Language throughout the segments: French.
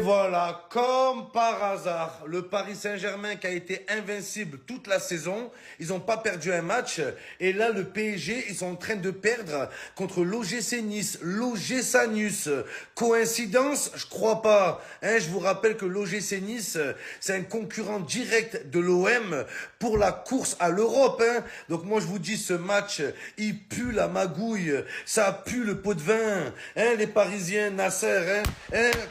Voilà, comme par hasard, le Paris Saint-Germain qui a été invincible toute la saison, ils n'ont pas perdu un match. Et là, le PSG, ils sont en train de perdre contre l'OGC Nice, l'OGC. Coïncidence? Je crois pas. Je vous rappelle que l'OGC Nice, c'est un concurrent direct de l'OM pour la course à l'Europe. Donc moi, je vous dis, ce match, il pue la magouille, ça pue le pot de vin. Les Parisiens, Nasser,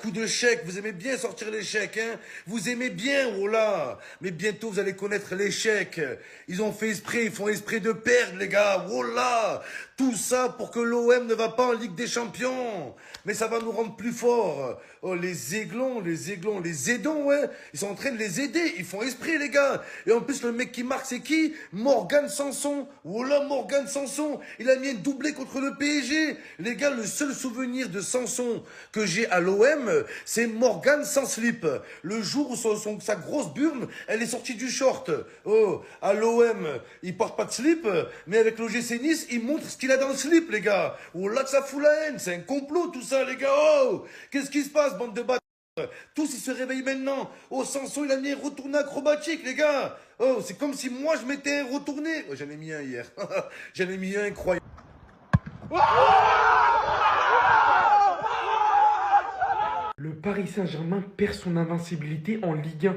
coup de chèque. Vous aimez bien sortir l'échec, Vous aimez bien, oh là. Mais bientôt, vous allez connaître l'échec. Ils ont fait esprit, ils font esprit de perdre, les gars. Oh là. Tout ça pour que l'OM ne va pas en Ligue des Champions. Mais ça va nous rendre plus forts. Oh, les aiglons, les aidons, Ils sont en train de les aider. Ils font esprit, les gars. Et en plus, le mec qui marque, c'est qui? Morgan Sanson. Oh là, Morgan Sanson. Il a mis un doublé contre le PSG. Les gars, le seul souvenir de Sanson que j'ai à l'OM, c'est Morgan sans slip. Le jour où sa grosse burne, elle est sortie du short. Oh, à l'OM, il porte pas de slip, mais avec l'OGC Nice, il montre ce qu'il a dans le slip, les gars. Oh là que ça fout la haine, c'est un complot tout ça, les gars. Oh, qu'est-ce qui se passe, bande de bâtards? Tous ils se réveillent maintenant. Oh, Sanson, il a mis un retourné acrobatique, les gars. Oh, c'est comme si moi je m'étais retourné. Oh, j'en ai mis un hier. J'en ai mis un incroyable. Le Paris Saint-Germain perd son invincibilité en Ligue 1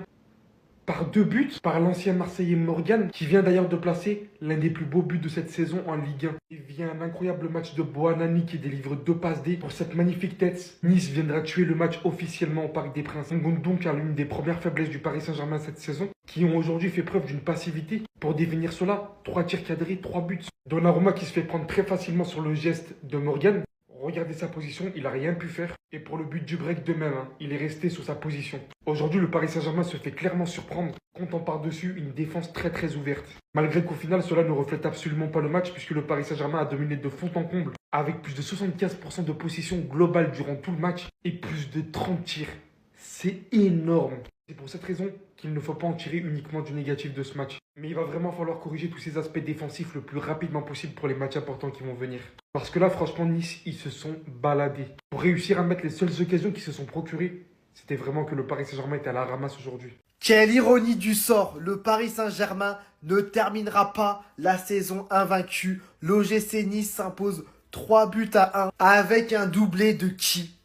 par 2 buts par l'ancien Marseillais Morgan, qui vient d'ailleurs de placer l'un des plus beaux buts de cette saison en Ligue 1. Il vient un incroyable match de Boanani qui délivre 2 passes D pour cette magnifique tête. Nice viendra tuer le match officiellement au Parc des Princes. On compte donc à l'une des premières faiblesses du Paris Saint-Germain cette saison, qui ont aujourd'hui fait preuve d'une passivité. Pour définir cela, 3 tirs cadrés, 3 buts. Donnarumma qui se fait prendre très facilement sur le geste de Morgan. Regardez sa position, il n'a rien pu faire. Et pour le but du break de même, il est resté sur sa position. Aujourd'hui, le Paris Saint-Germain se fait clairement surprendre, comptant par-dessus une défense très ouverte. Malgré qu'au final, cela ne reflète absolument pas le match, puisque le Paris Saint-Germain a dominé de fond en comble, avec plus de 75% de possession globale durant tout le match, et plus de 30 tirs. C'est énorme. C'est pour cette raison qu'il ne faut pas en tirer uniquement du négatif de ce match. Mais il va vraiment falloir corriger tous ces aspects défensifs le plus rapidement possible pour les matchs importants qui vont venir. Parce que là, franchement, Nice, ils se sont baladés. Pour réussir à mettre les seules occasions qu'ils se sont procurées, c'était vraiment que le Paris Saint-Germain était à la ramasse aujourd'hui. Quelle ironie du sort, le Paris Saint-Germain ne terminera pas la saison invaincue. L'OGC Nice s'impose 3 buts à 1 avec un doublé de qui?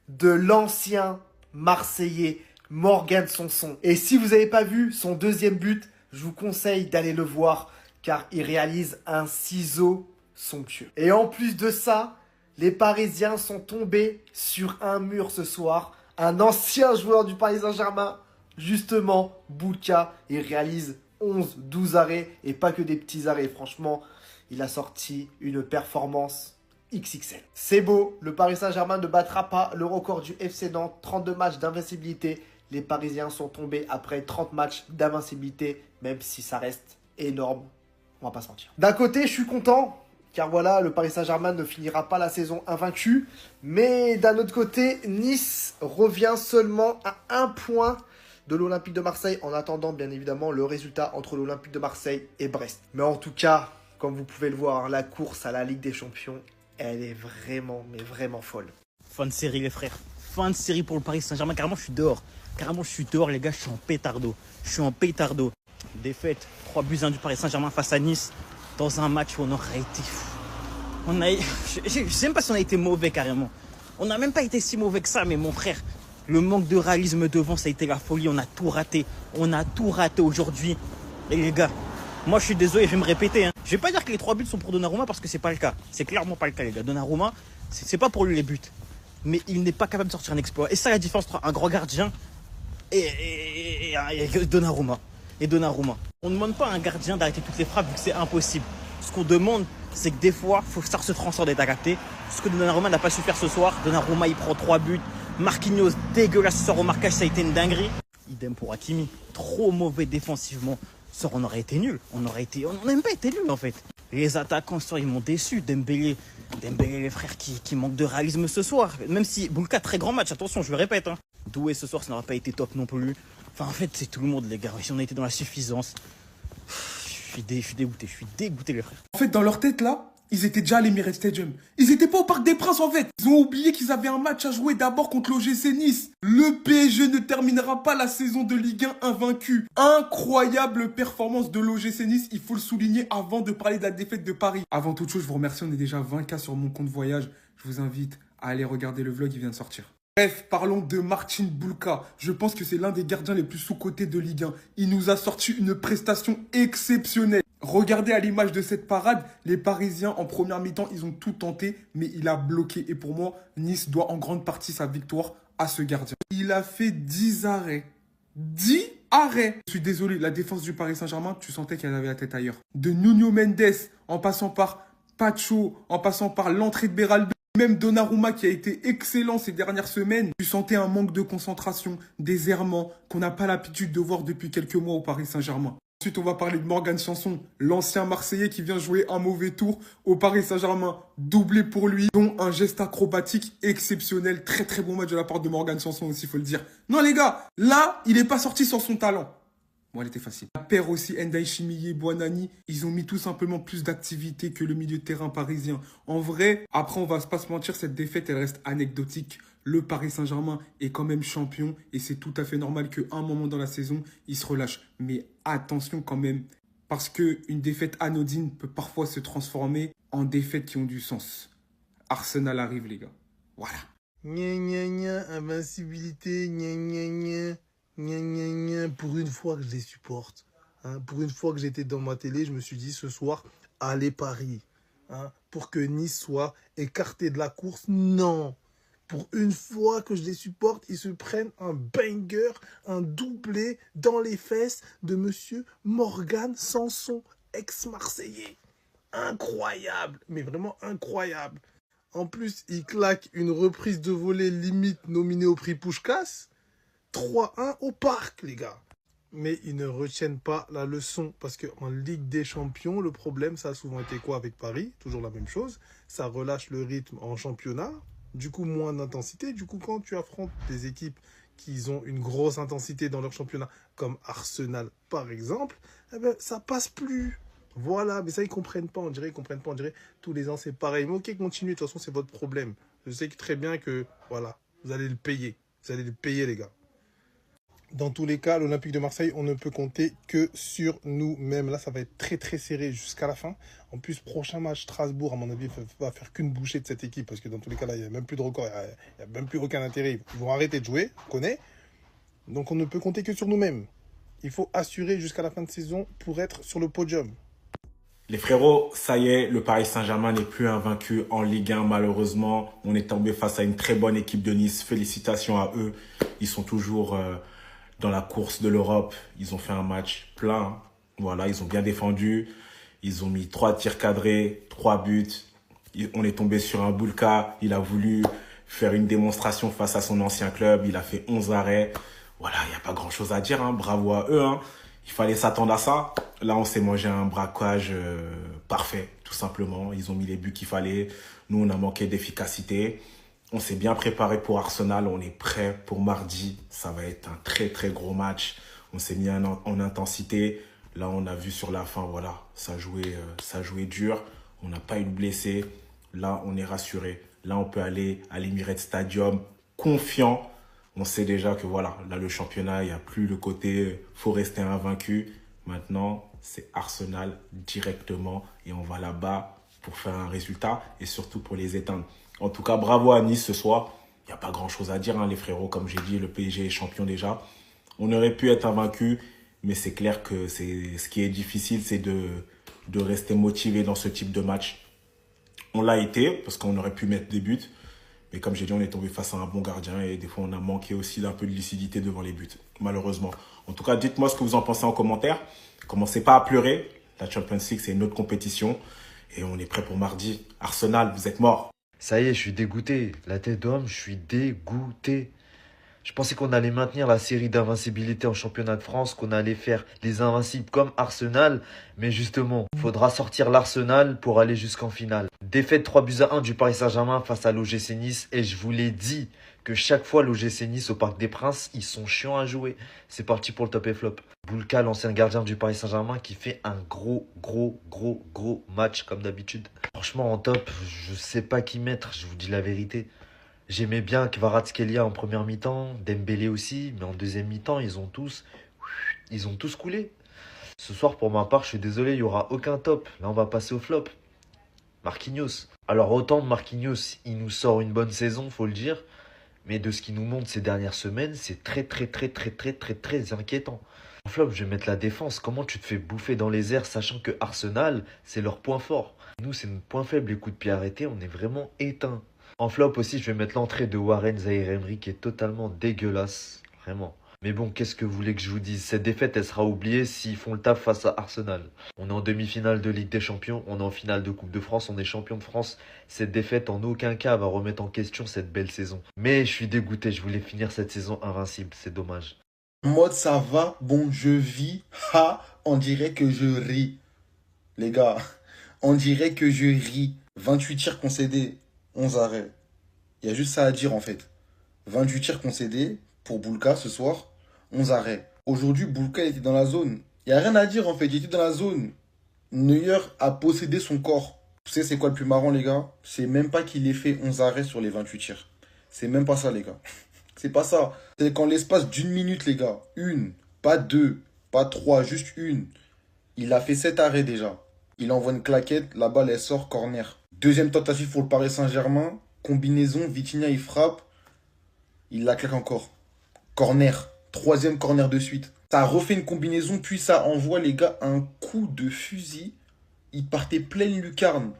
De l'ancien Marseillais Morgan Sanson. Et si vous n'avez pas vu son deuxième but, je vous conseille d'aller le voir car il réalise un ciseau somptueux. Et en plus de ça, les Parisiens sont tombés sur un mur ce soir. Un ancien joueur du Paris Saint-Germain, justement, Boulka, il réalise 11-12 arrêts et pas que des petits arrêts. Franchement, il a sorti une performance XXL. C'est beau, le Paris Saint-Germain ne battra pas le record du FC Nantes, 32 matchs d'invincibilité. Les Parisiens sont tombés après 30 matchs d'invincibilité, même si ça reste énorme, on va pas se mentir. D'un côté, je suis content, car voilà, le Paris Saint-Germain ne finira pas la saison invaincu. Mais d'un autre côté, Nice revient seulement à 1 point de l'Olympique de Marseille, en attendant bien évidemment le résultat entre l'Olympique de Marseille et Brest. Mais en tout cas, comme vous pouvez le voir, la course à la Ligue des Champions, elle est vraiment, mais vraiment folle. Fin de série, les frères. Fin de série pour le Paris Saint-Germain. Carrément, je suis dehors. Carrément, je suis dehors, les gars. Je suis en pétardo. Défaite 3-1 du Paris Saint-Germain face à Nice. Dans un match où on aurait été fou. Je ne sais même pas si on a été mauvais, carrément. On n'a même pas été si mauvais que ça, mais mon frère, le manque de réalisme devant, ça a été la folie. On a tout raté. On a tout raté aujourd'hui. Et les gars, moi, je suis désolé, je vais me répéter. Je vais pas dire que les 3 buts sont pour Donnarumma parce que c'est pas le cas. C'est clairement pas le cas, les gars. Donnarumma, c'est pas pour lui les buts. Mais il n'est pas capable de sortir un exploit. Et ça, la différence entre un grand gardien et Donnarumma. On ne demande pas à un gardien d'arrêter toutes les frappes vu que c'est impossible. Ce qu'on demande, c'est que des fois, il faut que ça se transcende et t'adapter. Ce que Donnarumma n'a pas su faire ce soir. Donnarumma, il prend 3 buts. Marquinhos, dégueulasse ce soir au marquage, ça a été une dinguerie. Idem pour Hakimi. Trop mauvais défensivement. Ce soir, on aurait été nul. On n'a même pas été nul en fait. Les attaquants, ce soir, ils m'ont déçu. Dembélé, les frères qui manquent de réalisme ce soir. Même si Boulka, très grand match, attention, je le répète. Doué ce soir, ça n'aura pas été top non plus. Enfin, en fait, c'est tout le monde, les gars. Si on a été dans la suffisance, je suis dégoûté, les frères. En fait, dans leur tête là, Ils étaient déjà à l'Emirates Stadium. Ils étaient pas au Parc des Princes en fait. Ils ont oublié qu'ils avaient un match à jouer d'abord contre l'OGC Nice. Le PSG ne terminera pas la saison de Ligue 1 invaincu. Incroyable performance de l'OGC Nice, il faut le souligner avant de parler de la défaite de Paris. Avant toute chose, je vous remercie, on est déjà 20K sur mon compte voyage. Je vous invite à aller regarder le vlog, il vient de sortir. Bref, parlons de Marcin Bulka. Je pense que c'est l'un des gardiens les plus sous-cotés de Ligue 1. Il nous a sorti une prestation exceptionnelle. Regardez à l'image de cette parade, les Parisiens en première mi-temps, ils ont tout tenté, mais il a bloqué. Et pour moi, Nice doit en grande partie sa victoire à ce gardien. Il a fait 10 arrêts. 10 arrêts. Je suis désolé, la défense du Paris Saint-Germain, tu sentais qu'elle avait la tête ailleurs. De Nuno Mendes, en passant par Pacho, en passant par l'entrée de Beraldo, même Donnarumma qui a été excellent ces dernières semaines, tu sentais un manque de concentration, des errements qu'on n'a pas l'habitude de voir depuis quelques mois au Paris Saint-Germain. Ensuite, on va parler de Morgan Sanson, l'ancien Marseillais qui vient jouer un mauvais tour au Paris Saint-Germain. Doublé pour lui, dont un geste acrobatique exceptionnel. Très très bon match de la part de Morgan Sanson aussi, il faut le dire. Non les gars, là, il n'est pas sorti sans son talent. Bon, elle était facile. La paire aussi, Ndai Chimiye, Buonani, ils ont mis tout simplement plus d'activité que le milieu de terrain parisien. En vrai, après, on va pas se mentir, cette défaite, elle reste anecdotique. Le Paris Saint-Germain est quand même champion et c'est tout à fait normal qu'à un moment dans la saison, il se relâche. Mais attention quand même, parce qu'une défaite anodine peut parfois se transformer en défaites qui ont du sens. Arsenal arrive, les gars. Voilà. Gna gna gna, invincibilité, gna gna gna. Gna gna gna, pour une fois que je les supporte, hein, pour une fois que j'étais dans ma télé, je me suis dit ce soir, allez Paris, hein, pour que Nice soit écarté de la course. Non, pour une fois que je les supporte, ils se prennent un banger, un doublé dans les fesses de monsieur Morgan Sanson, ex-marseillais. Incroyable, mais vraiment incroyable. En plus, il claque une reprise de volée limite nominée au prix Puskás. 3-1 au parc, les gars. Mais ils ne retiennent pas la leçon. Parce qu'en Ligue des Champions, le problème, ça a souvent été quoi avec Paris? Toujours la même chose. Ça relâche le rythme en championnat. Du coup, moins d'intensité. Du coup, quand tu affrontes des équipes qui ont une grosse intensité dans leur championnat, comme Arsenal, par exemple, eh ben, ça passe plus. Voilà, mais ça, ils comprennent pas. On dirait, ils comprennent pas. On dirait, tous les ans, c'est pareil. Mais ok, continuez. De toute façon, c'est votre problème. Je sais très bien que, voilà, vous allez le payer. Vous allez le payer, les gars. Dans tous les cas, l'Olympique de Marseille, on ne peut compter que sur nous-mêmes. Là, ça va être très très serré jusqu'à la fin. En plus, prochain match, Strasbourg, à mon avis, va faire qu'une bouchée de cette équipe. Parce que dans tous les cas, là, il n'y a même plus de record. Il n'y a même plus aucun intérêt. Ils vont arrêter de jouer, on connaît. Donc, on ne peut compter que sur nous-mêmes. Il faut assurer jusqu'à la fin de saison pour être sur le podium. Les frérots, ça y est, le Paris Saint-Germain n'est plus invaincu en Ligue 1, malheureusement. On est tombé face à une très bonne équipe de Nice. Félicitations à eux. Ils sont toujours dans la course de l'Europe. Ils ont fait un match plein. Voilà, ils ont bien défendu. Ils ont mis 3 tirs cadrés, 3 buts. On est tombé sur un Bulka. Il a voulu faire une démonstration face à son ancien club. Il a fait 11 arrêts. Voilà, il n'y a pas grand-chose à dire. Hein. Bravo à eux. Hein. Il fallait s'attendre à ça. Là, on s'est mangé un braquage parfait, tout simplement. Ils ont mis les buts qu'il fallait. Nous, on a manqué d'efficacité. On s'est bien préparé pour Arsenal. On est prêt pour mardi. Ça va être un très, très gros match. On s'est mis en intensité. Là, on a vu sur la fin, voilà, ça jouait dur. On n'a pas eu de blessés. Là, on est rassuré. Là, on peut aller à l'Emirates Stadium confiant. On sait déjà que voilà, là, le championnat, il n'y a plus le côté « faut rester invaincu ». Maintenant, c'est Arsenal directement et on va là-bas pour faire un résultat et surtout pour les éteindre. En tout cas, bravo à Nice ce soir. Il n'y a pas grand-chose à dire, hein, les frérots. Comme j'ai dit, le PSG est champion déjà. On aurait pu être invaincu, mais c'est clair que ce qui est difficile, c'est de rester motivé dans ce type de match. On l'a été parce qu'on aurait pu mettre des buts. Mais comme j'ai dit, on est tombé face à un bon gardien et des fois, on a manqué aussi d'un peu de lucidité devant les buts, malheureusement. En tout cas, dites-moi ce que vous en pensez en commentaire. Commencez pas à pleurer. La Champions League, c'est une autre compétition. Et on est prêt pour mardi. Arsenal, vous êtes morts. Ça y est, je suis dégoûté. La tête d'homme, je suis dégoûté. Je pensais qu'on allait maintenir la série d'invincibilité en championnat de France, qu'on allait faire les invincibles comme Arsenal. Mais justement, faudra sortir l'Arsenal pour aller jusqu'en finale. Défaite 3-1 du Paris Saint-Germain face à l'OGC Nice. Et je vous l'ai dit, que chaque fois l'OGC Nice au Parc des Princes, ils sont chiants à jouer. C'est parti pour le top et flop. Boulka, l'ancien gardien du Paris Saint-Germain, qui fait un gros match comme d'habitude. Franchement, en top, je sais pas qui mettre, je vous dis la vérité. J'aimais bien Kvaratskhelia en première mi-temps, Dembélé aussi, mais en deuxième mi-temps, ils ont tous coulé. Ce soir, pour ma part, je suis désolé, il n'y aura aucun top. Là, on va passer au flop. Marquinhos. Alors, autant Marquinhos, il nous sort une bonne saison, faut le dire. Mais de ce qu'il nous montre ces dernières semaines, c'est très inquiétant. En flop, je vais mettre la défense. Comment tu te fais bouffer dans les airs, sachant que Arsenal, c'est leur point fort. Nous, c'est notre point faible, les coups de pied arrêtés, on est vraiment éteints. En flop aussi, je vais mettre l'entrée de Warren Zaïre-Emery qui est totalement dégueulasse. Vraiment. Mais bon, qu'est-ce que vous voulez que je vous dise? Cette défaite, elle sera oubliée s'ils font le taf face à Arsenal. On est en demi-finale de Ligue des Champions, on est en finale de Coupe de France, on est champion de France. Cette défaite, en aucun cas, va remettre en question cette belle saison. Mais je suis dégoûté, je voulais finir cette saison invincible, c'est dommage. Mode ça va, bon je vis, on dirait que je ris. Les gars, on dirait que je ris. 28 tirs concédés, 11 arrêts. Il y a juste ça à dire en fait. 28 tirs concédés pour Boulka ce soir, 11 arrêts. Aujourd'hui, Boulka était dans la zone. Il n'y a rien à dire en fait, il était dans la zone. Neuer a possédé son corps. Vous savez c'est quoi le plus marrant les gars? C'est même pas qu'il ait fait 11 arrêts sur les 28 tirs. C'est même pas ça les gars. C'est pas ça. C'est qu'en l'espace d'une minute les gars, une, pas deux, pas trois, juste une. Il a fait 7 arrêts déjà. Il envoie une claquette, la balle elle sort, corner. Deuxième tentative pour le Paris Saint-Germain. Combinaison, Vitinha il frappe. Il la claque encore. Corner. Troisième corner de suite. Ça a refait une combinaison, puis ça envoie les gars un coup de fusil. Il partait pleine lucarne.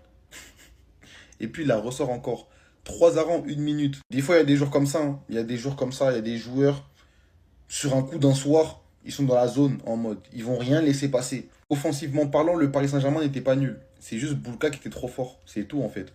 Et puis il la ressort encore. 3 arrêts en 1 minute. Des fois il y a des jours comme ça. Hein. Il y a des jours comme ça, il y a des joueurs. Sur un coup d'un soir, ils sont dans la zone en mode. Ils vont rien laisser passer. Offensivement parlant, le Paris Saint-Germain n'était pas nul. C'est juste Boulka qui était trop fort. C'est tout en fait.